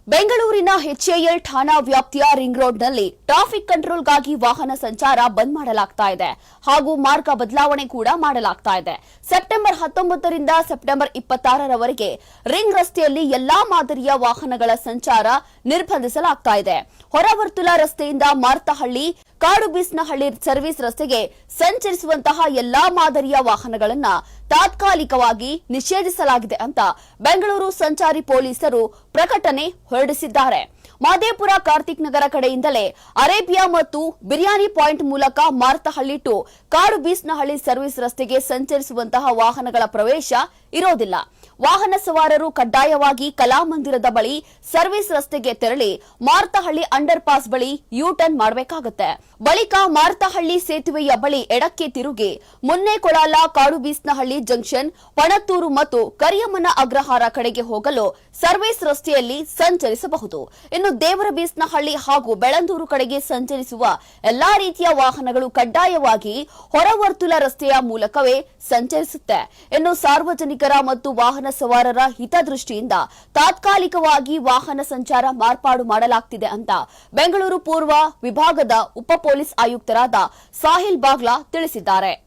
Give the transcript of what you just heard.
ಬೆಂಗಳೂರಿನ ಎಚ್ಎಎಲ್ ಠಾಣಾ ವ್ಯಾಪ್ತಿಯ ರಿಂಗ್ ರೋಡ್ನಲ್ಲಿ ಟ್ರಾಫಿಕ್ ಕಂಟ್ರೋಲ್ಗಾಗಿ ವಾಹನ ಸಂಚಾರ ಬಂದ್ ಮಾಡಲಾಗ್ತಾ ಇದೆ ಹಾಗೂ ಮಾರ್ಗ ಬದಲಾವಣೆ ಕೂಡ ಮಾಡಲಾಗ್ತಾ ಇದೆ. ಸೆಪ್ಟೆಂಬರ್ 19 ರಿಂದ ಸೆಪ್ಟೆಂಬರ್ 26 ರವರೆಗೆ ರಿಂಗ್ ರಸ್ತೆಯಲ್ಲಿ ಎಲ್ಲಾ ಮಾದರಿಯ ವಾಹನಗಳ ಸಂಚಾರ ನಿರ್ಬಂಧಿಸಲಾಗ್ತಾ ಇದೆ. ಹೊರವರ್ತುಲ ರಸ್ತೆಯಿಂದ ಮಾರ್ತಹಳ್ಳಿ ಕಾಡುಬೀಸ್ನಹಳ್ಳಿ ಸರ್ವಿಸ್ ರಸ್ತೆಗೆ ಸಂಚರಿಸುವಂತಹ ಎಲ್ಲಾ ಮಾದರಿಯ ವಾಹನಗಳನ್ನು ತಾತ್ಕಾಲಿಕವಾಗಿ ನಿಷೇಧಿಸಲಾಗಿದೆ ಅಂತ ಬೆಂಗಳೂರು ಸಂಚಾರಿ ಪೊಲೀಸರು ಪ್ರಕಟಣೆ ಹೊರಡಿಸಿದ್ದಾರೆ. ಮಾದೇಪುರ ಕಾರ್ತಿಕ್ ನಗರ ಕಡೆಯಿಂದಲೇ ಅರೇಬಿಯಾ ಮತ್ತು ಬಿರಿಯಾನಿ ಪಾಯಿಂಟ್ ಮೂಲಕ ಮಾರ್ತಹಳ್ಳಿ ಟು ಕಾಡುಬೀಸ್ನಹಳ್ಳಿ ಸರ್ವಿಸ್ ರಸ್ತೆಗೆ ಸಂಚರಿಸುವಂತಹ ವಾಹನಗಳ ಪ್ರವೇಶ ಇರೋದಿಲ್ಲ. ವಾಹನ ಸವಾರರು ಕಡ್ಡಾಯವಾಗಿ ಕಲಾಮಂದಿರದ ಬಳಿ ಸರ್ವಿಸ್ ರಸ್ತೆಗೆ ತೆರಳಿ ಮಾರ್ತಹಳ್ಳಿ ಅಂಡರ್ ಪಾಸ್ ಬಳಿ ಯೂ ಟರ್ನ್ ಮಾಡಬೇಕಾಗುತ್ತೆ. ಬಳಿಕ ಮಾರ್ತಹಳ್ಳಿ ಸೇತುವೆಯ ಬಳಿ ಎಡಕ್ಕೆ ತಿರುಗಿ ಮುನ್ನೇಕೊಳಲ ಕಾಡುಬೀಸ್ನಹಳ್ಳಿ ಜಂಕ್ಷನ್, ಪಣತ್ತೂರು ಮತ್ತು ಕರಿಯಮ್ಮನ ಅಗ್ರಹಾರ ಕಡೆಗೆ ಹೋಗಲು ಸರ್ವಿಸ್ ರಸ್ತೆಯಲ್ಲಿ ಸಂಚರಿಸಬಹುದು. ಇನ್ನು ದೇವರಬೀಸ್ನಹಳ್ಳಿ ಹಾಗೂ ಬೆಳಂದೂರು ಕಡೆಗೆ ಸಂಚರಿಸುವ ಎಲ್ಲಾ ರೀತಿಯ ವಾಹನಗಳು ಕಡ್ಡಾಯವಾಗಿ ಹೊರವರ್ತುಲ ರಸ್ತೆಯ ಮೂಲಕವೇ ಸಂಚರಿಸುತ್ತೆ. ಇನ್ನು ಸಾರ್ವಜನಿಕರ ಮತ್ತು ವಾಹನ ಸವಾರರ ಹಿತದೃಷ್ಟಿಯಿಂದ ತಾತ್ಕಾಲಿಕವಾಗಿ ವಾಹನ ಸಂಚಾರ ಮಾರ್ಪಾಡು ಮಾಡಲಾಗ್ತಿದೆ ಅಂತ ಬೆಂಗಳೂರು ಪೂರ್ವ ವಿಭಾಗದ ಉಪ ಪೊಲೀಸ್ ಆಯುಕ್ತರಾದ ಸಾಹಿಲ್ ಬಾಗ್ಲಾ ತಿಳಿಸಿದ್ದಾರೆ.